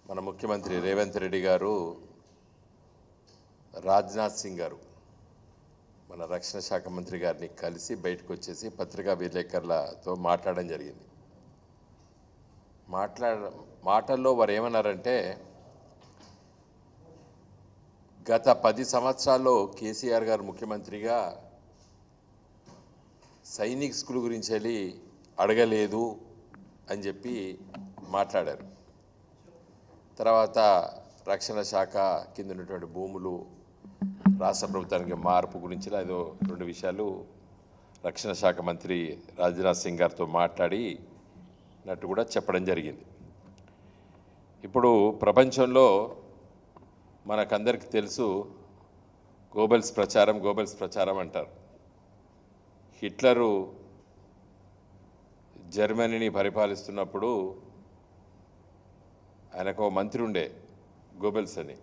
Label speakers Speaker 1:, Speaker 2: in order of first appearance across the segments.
Speaker 1: మన ముఖ్యమంత్రి రేవంత్ రెడ్డి గారు రాజ్నాథ్ సింగ్ గారు మన రక్షణ శాఖ మంత్రి గారిని కలిసి బయటకు వచ్చేసి పత్రికా విలేకరులతో మాట్లాడడం జరిగింది. మాటల్లో వారు ఏమన్నారంటే, గత 10 సంవత్సరాల్లో కేసీఆర్ గారు ముఖ్యమంత్రిగా సైనిక్ స్కూల్ గురించి వెళ్ళి అడగలేదు అని చెప్పి మాట్లాడారు. తర్వాత రక్షణ శాఖ కింద ఉన్నటువంటి భూములు రాష్ట్ర ప్రభుత్వానికి మార్పు గురించి ఏదో 2 విషయాలు రక్షణ శాఖ మంత్రి రాజ్నాథ్ సింగ్ గారితో మాట్లాడినట్టు కూడా చెప్పడం జరిగింది. ఇప్పుడు ప్రపంచంలో మనకందరికీ తెలుసు, గోబెల్స్ ప్రచారం అంటారు. హిట్లరు జర్మనీని పరిపాలిస్తున్నప్పుడు ఆయనకు మంత్రి ఉండే గోబెల్స్ అని.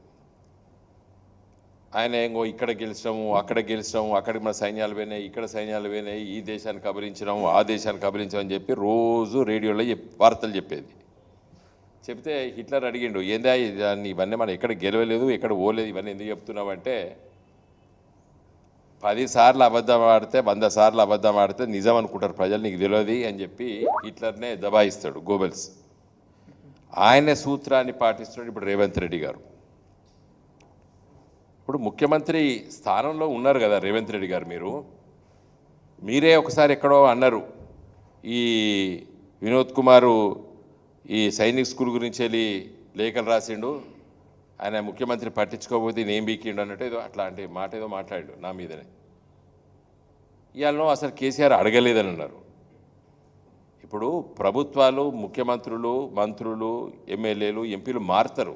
Speaker 1: ఆయన ఇక్కడ గెలిచినాము, అక్కడ గెలిచినాము, అక్కడికి మన సైన్యాలు పోయినాయి, ఇక్కడ సైన్యాలు పోయినాయి, ఈ దేశానికి కబలించినాము, ఆ దేశానికి కబలించామని చెప్పి రోజు రేడియోలో వార్తలు చెప్పేది. చెప్తే హిట్లర్ అడిగిండు, ఏందా ఇవన్నీ మనం ఎక్కడ గెలవలేదు, ఎక్కడ పోలేదు, ఇవన్నీ ఎందుకు చెప్తున్నామంటే, 10 సార్లు అబద్ధం ఆడితే 100 సార్లు అబద్ధం ఆడితే నిజం అనుకుంటారు ప్రజలు, నీకు తెలియదు అని చెప్పి హిట్లర్నే దబాయిస్తాడు గోబెల్స్. ఆయన సూత్రాన్ని పాటిస్తున్నాడు ఇప్పుడు రేవంత్ రెడ్డి గారు. ఇప్పుడు ముఖ్యమంత్రి స్థానంలో ఉన్నారు కదా రేవంత్ రెడ్డి గారు. మీరే ఒకసారి ఎక్కడో అన్నారు, ఈ వినోద్ కుమారు ఈ సైనిక్ స్కూల్ గురించి వెళ్ళి లేఖలు రాసిండు, ఆయన ముఖ్యమంత్రి పట్టించుకోకపోతే నేను బీకిండు అన్నట్టు ఏదో అట్లాంటి మాట ఏదో మాట్లాడాడు నా మీదనే. ఇవాళ అసలు కేసీఆర్ అడగలేదని అన్నారు. ఇప్పుడు ప్రభుత్వాలు, ముఖ్యమంత్రులు, మంత్రులు, ఎమ్మెల్యేలు, ఎంపీలు మారుతారు,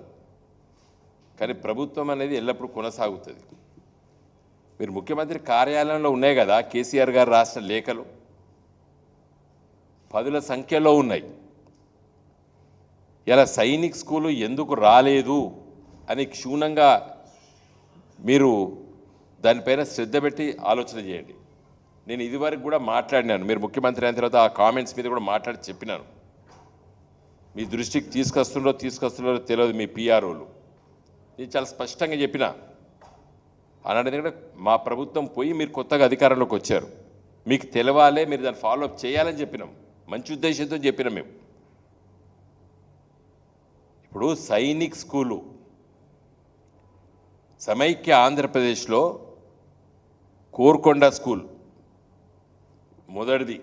Speaker 1: కానీ ప్రభుత్వం అనేది ఎల్లప్పుడూ కొనసాగుతుంది. మీరు ముఖ్యమంత్రి కార్యాలయంలో ఉన్నాయి కదా కేసీఆర్ గారు రాసిన లేఖలు, 10ల సంఖ్యలో ఉన్నాయి. ఇలా సైనిక్ స్కూలు ఎందుకు రాలేదు అని క్షుణ్ణంగా మీరు దానిపైన శ్రద్ధ పెట్టి ఆలోచన చేయండి. నేను ఇదివరకు కూడా మాట్లాడినాను, మీరు ముఖ్యమంత్రి అయిన తర్వాత ఆ కామెంట్స్ మీద కూడా మాట్లాడి చెప్పినాను. మీ దృష్టికి తీసుకొస్తున్నారో తెలియదు మీ పిఆర్ఓలు. నేను చాలా స్పష్టంగా చెప్పిన అన్నాడు. ఎందుకంటే మా ప్రభుత్వం పోయి మీరు కొత్తగా అధికారంలోకి వచ్చారు, మీకు తెలవాలే, మీరు దాన్ని ఫాలోఅప్ చేయాలని చెప్పినాం, మంచి ఉద్దేశంతో చెప్పినాం మేము. ఇప్పుడు సైనిక్ స్కూలు సమైక్య ఆంధ్రప్రదేశ్లో కోరుకొండ స్కూల్ మొదటిది,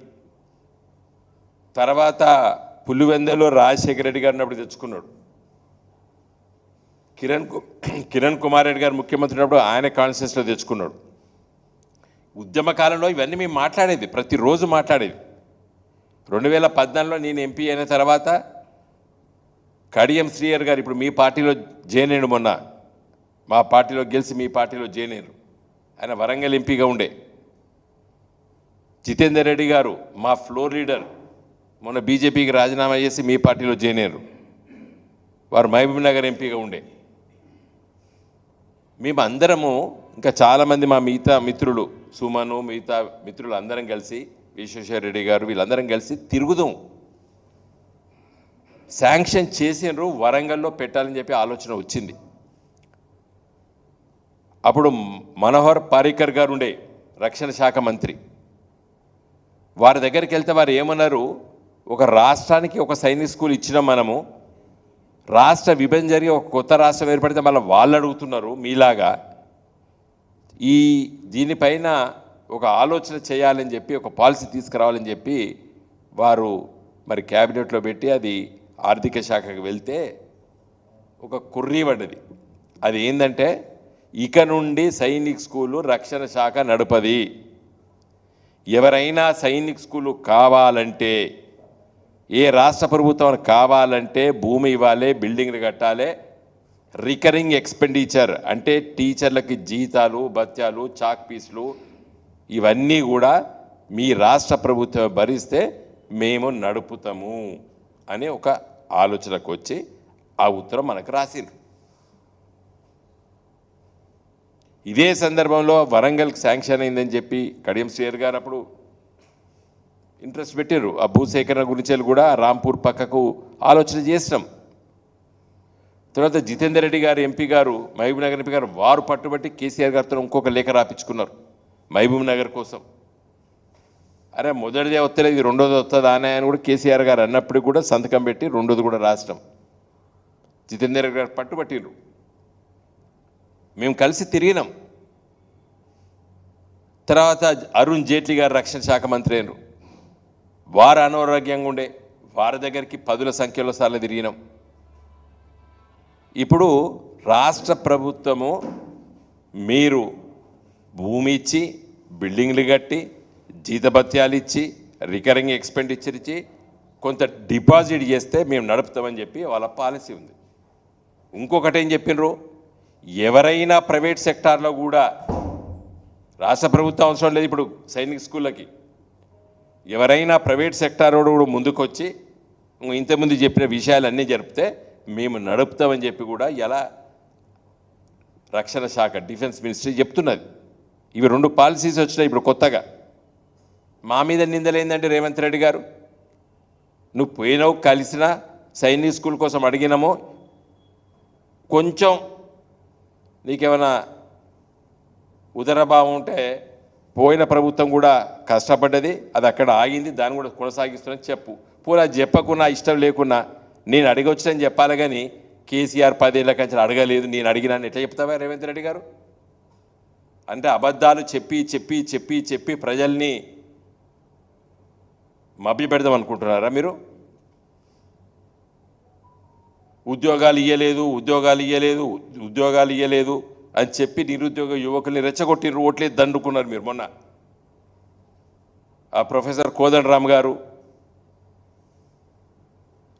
Speaker 1: తర్వాత పులివెందలో రాజశేఖర రెడ్డి గారిని అప్పుడు తెచ్చుకున్నాడు. కిరణ్ కుమార్ రెడ్డి గారు ముఖ్యమంత్రి ఉన్నప్పుడు ఆయన కాన్స్టిట్యూన్సీలో తెచ్చుకున్నాడు. ఉద్యమ కాలంలో ఇవన్నీ మేము మాట్లాడేది, ప్రతిరోజు మాట్లాడేది. 2014లో నేను ఎంపీ అయిన తర్వాత కడియం శ్రీయర్ గారు ఇప్పుడు మీ పార్టీలో జాయిన్ అయ్యాడు, మొన్న మా పార్టీలో గెలిచి మీ పార్టీలో జాయిన్ అయ్యారు. ఆయన వరంగల్ ఎంపీగా ఉండే. జితేందర్ రెడ్డి గారు మా ఫ్లోర్ లీడర్, మొన్న బీజేపీకి రాజీనామా చేసి మీ పార్టీలో జాయిన్ అయ్యారు. వారు మహబూబ్ నగర్ ఎంపీగా ఉండే. మేము అందరము, ఇంకా చాలామంది మా మిగతా మిత్రులు, సుమను, మిగతా మిత్రులు అందరం కలిసి, విశ్వేశ్వర రెడ్డి గారు, వీళ్ళందరం కలిసి తిరుగుదాం. శాంక్షన్ చేసినారు, వరంగల్లో పెట్టాలని చెప్పి ఆలోచన వచ్చింది. అప్పుడు మనోహర్ పారికర్ గారు ఉండే రక్షణ శాఖ మంత్రి. వారి దగ్గరికి వెళ్తే వారు ఏమన్నారు, ఒక రాష్ట్రానికి ఒక సైనిక్ స్కూల్ ఇచ్చినాం మనము, రాష్ట్ర విభజన జరిగి ఒక కొత్త రాష్ట్రం ఏర్పడితే మళ్ళీ వాళ్ళు అడుగుతున్నారు మీలాగా, దీనిపైన ఒక ఆలోచన చేయాలని చెప్పి, ఒక పాలసీ తీసుకురావాలని చెప్పి వారు మరి క్యాబినెట్లో పెట్టి అది ఆర్థిక శాఖకు వెళ్తే ఒక కుర్రీ పడ్డది. అది ఏంటంటే, ఇక నుండి సైనిక్ స్కూలు రక్షణ శాఖ నడుపది. ఎవరైనా సైనిక్ స్కూలు కావాలంటే, ఏ రాష్ట్ర ప్రభుత్వం కావాలంటే భూమి ఇవ్వాలి, బిల్డింగ్లు కట్టాలి, రికరింగ్ ఎక్స్పెండిచర్ అంటే టీచర్లకి జీతాలు, భత్యాలు, చాక్ పీసులు ఇవన్నీ కూడా మీ రాష్ట్ర ప్రభుత్వం భరిస్తే మేము నడుపుతాము అనే ఒక ఆలోచనకు వచ్చి ఆ ఉత్తరం మనకు రాసింది. ఇదే సందర్భంలో వరంగల్కి శాంక్షన్ అయిందని చెప్పి కడియం శ్రీయర్ గారు అప్పుడు ఇంట్రెస్ట్ పెట్టారు. ఆ భూసేకరణ గురించి కూడా రాంపూర్ పక్కకు ఆలోచన చేసినాం. తర్వాత జితేందర్ రెడ్డి గారు ఎంపీ గారు, మహబూబ్ నగర్ ఎంపీ గారు, వారు పట్టుబట్టి కేసీఆర్ గారితో ఇంకొక లేఖ రాపించుకున్నారు మహబూబ్ నగర్ కోసం. అరే మొదటిదే వస్తలేదు, ఇది రెండోది వస్తుందా అని కూడా కేసీఆర్ గారు అన్నప్పుడు కూడా సంతకం పెట్టి రెండోది కూడా రాష్ట్రం జితేందర్ రెడ్డి గారు పట్టుబట్టిరు. మేము కలిసి తిరిగినాం. తర్వాత అరుణ్ జైట్లీ గారు రక్షణ శాఖ మంత్రి అయినరు. వారు అనారోగ్యంగా ఉండే, వారి దగ్గరికి పదుల సంఖ్యలో సార్లు తిరిగినాం. ఇప్పుడు రాష్ట్ర ప్రభుత్వము మీరు భూమి ఇచ్చి, బిల్డింగ్లు కట్టి, జీతభత్యాలు ఇచ్చి, రికరింగ్ ఎక్స్పెండిచర్ ఇచ్చి, కొంత డిపాజిట్ చేస్తే మేము నడుపుతామని చెప్పి వాళ్ళ పాలసీ ఉంది. ఇంకొకటి ఏం చెప్పినరు, ఎవరైనా ప్రైవేట్ సెక్టార్లో కూడా, రాష్ట్ర ప్రభుత్వం అవసరం లేదు, ఇప్పుడు సైనిక స్కూళ్ళకి ఎవరైనా ప్రైవేట్ సెక్టార్ కూడా ముందుకొచ్చి ఇంతకుముందు చెప్పిన విషయాలన్నీ జరిపితే మేము నడుపుతామని చెప్పి కూడా ఇలా రక్షణ శాఖ, డిఫెన్స్ మినిస్ట్రీ చెప్తున్నది. ఇవి రెండు పాలసీస్ వచ్చినాయి ఇప్పుడు కొత్తగా. మా మీద నిందలేందంటే రేవంత్ రెడ్డి గారు, నువ్వు పోయినావు, కలిసినా, సైనిక్ స్కూల్ కోసం అడిగినాము, కొంచెం నీకేమైనా ఉదరభావం ఉంటే పోయిన ప్రభుత్వం కూడా కష్టపడ్డది, అది అక్కడ ఆగింది, దాన్ని కూడా కొనసాగిస్తున్నది చెప్పు. పూరా చెప్పకున్నా, ఇష్టం లేకున్నా నేను అడగొచ్చానని చెప్పాలి, కానీ కేసీఆర్ 10 ఏళ్ళ కంచెం అడగలేదు, నేను అడిగినాను ఎట్లా చెప్తావా రేవంత్ రెడ్డి గారు? అంటే అబద్ధాలు చెప్పి చెప్పి చెప్పి చెప్పి ప్రజల్ని మభ్యపెడదాం అనుకుంటున్నారా మీరు? ఉద్యోగాలు ఇయ్యలేదు అని చెప్పి నిరుద్యోగ యువకుల్ని రెచ్చగొట్టిరు, ఓట్లేదు దండుకున్నారు మీరు. మొన్న ఆ ప్రొఫెసర్ కోదండరామ్ గారు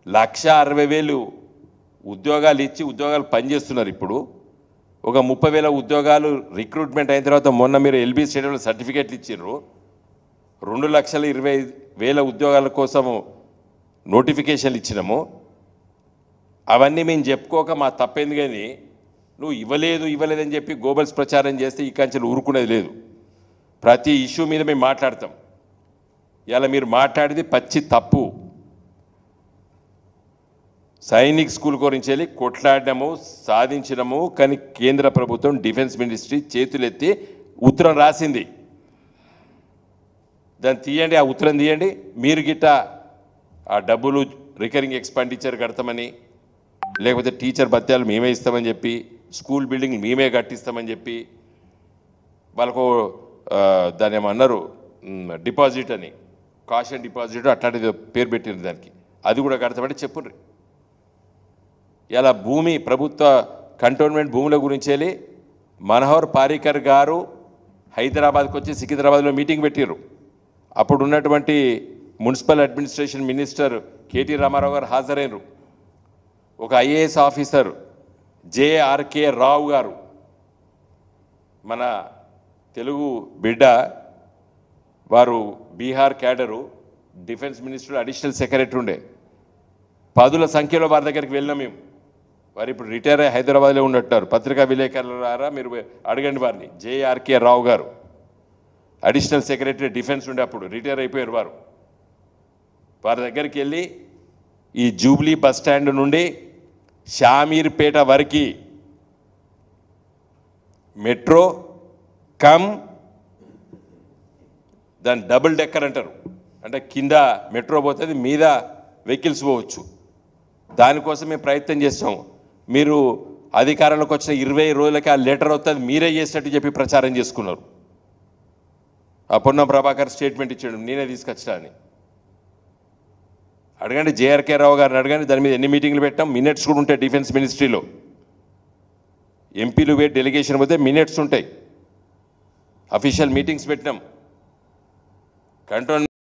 Speaker 1: 1,60,000 ఉద్యోగాలు ఇచ్చి ఉద్యోగాలు పనిచేస్తున్నారు. ఇప్పుడు ఒక 30,000 ఉద్యోగాలు రిక్రూట్మెంట్ అయిన తర్వాత మొన్న మీరు ఎల్బీ స్టేడియంలో సర్టిఫికేట్లు ఇచ్చిర్రు. 2,20,000 ఉద్యోగాల కోసము నోటిఫికేషన్లు ఇచ్చినాము. అవన్నీ మేము చెప్పుకోక మా తప్పైంది, కానీ నువ్వు ఇవ్వలేదని చెప్పి గోబల్స్ ప్రచారం చేస్తే ఈ కంచెలు ఊరుకునేది లేదు. ప్రతి ఇష్యూ మీద మేము మాట్లాడతాం. ఇలా మీరు మాట్లాడేది పచ్చి తప్పు. సైనిక్ స్కూల్ గురించి వెళ్ళి కొట్లాడము, సాధించడము, కానీ కేంద్ర ప్రభుత్వం, డిఫెన్స్ మినిస్ట్రీ చేతులెత్తి ఉత్తరం రాసింది. దాన్ని తీయండి, ఆ ఉత్తరం తీయండి. మీరు గిట్ట ఆ డబ్బులు రికరింగ్ ఎక్స్పెండిచర్ కడతామని, లేకపోతే టీచర్ భత్యాలు మేమే ఇస్తామని చెప్పి, స్కూల్ బిల్డింగ్ మేమే కట్టిస్తామని చెప్పి, వాళ్ళకు దాన్ని ఏమన్నారు డిపాజిట్ అని, కాషన్ డిపాజిట్ అట్లాంటిది పేరు పెట్టింది దానికి, అది కూడా కడతామంటే చెప్పుర్రి. ఇలా భూమి, ప్రభుత్వ కంటోన్మెంట్ భూముల గురించి వెళ్ళి మనోహర్ పారీకర్ గారు హైదరాబాద్కి వచ్చి సికింద్రాబాద్లో మీటింగ్ పెట్టారు. అప్పుడు ఉన్నటువంటి municipal administration minister KT Ramarao garu హాజరైనరు. ఒక ఐఏఎస్ ఆఫీసర్ జేఆర్కే రావు గారు, మన తెలుగు బిడ్డ, వారు Bihar cadre, defence minister additional secretary ఉండే. 10ల సంఖ్యలో వారి దగ్గరికి వెళ్ళినాం మేము. వారు ఇప్పుడు రిటైర్ అయ్యి హైదరాబాద్లో ఉన్నట్టున్నారు. పత్రికా విలేకరులారా మీరు అడగండి వారిని. జేఆర్కే రావు గారు అడిషనల్ సెక్రటరీ డిఫెన్స్ ఉండే, అప్పుడు రిటైర్ అయిపోయారు వారు. వారి దగ్గరికి వెళ్ళి ఈ జూబ్లీ బస్ స్టాండ్ నుండి షామీర్పేట వరకు మెట్రో కమ్, దాని డబుల్ డెక్కర్ అంటారు, అంటే కింద మెట్రో పోతుంది, మీద వెహికల్స్ పోవచ్చు. దానికోసం మేము ప్రయత్నం చేస్తాం. మీరు అధికారంలోకి వచ్చిన 20 రోజులకి ఆ లెటర్ వస్తుంది, మీరే చేసినట్టు చెప్పి ప్రచారం చేసుకున్నారు. ఆ పొన్నం ప్రభాకర్ స్టేట్మెంట్ ఇచ్చాడు, నేనే తీసుకొచ్చా అని. అడగండి, జేఆర్కే రావు గారిని అడగండి, దాని మీద ఎన్ని మీటింగ్లు పెట్టాం. మినిట్స్ కూడా ఉంటాయి డిఫెన్స్ మినిస్ట్రీలో. ఎంపీలు పోయి డెలిగేషన్ పోతే మినిట్స్ ఉంటాయి. అఫీషియల్ మీటింగ్స్ పెట్టినాం. కంట్రోల్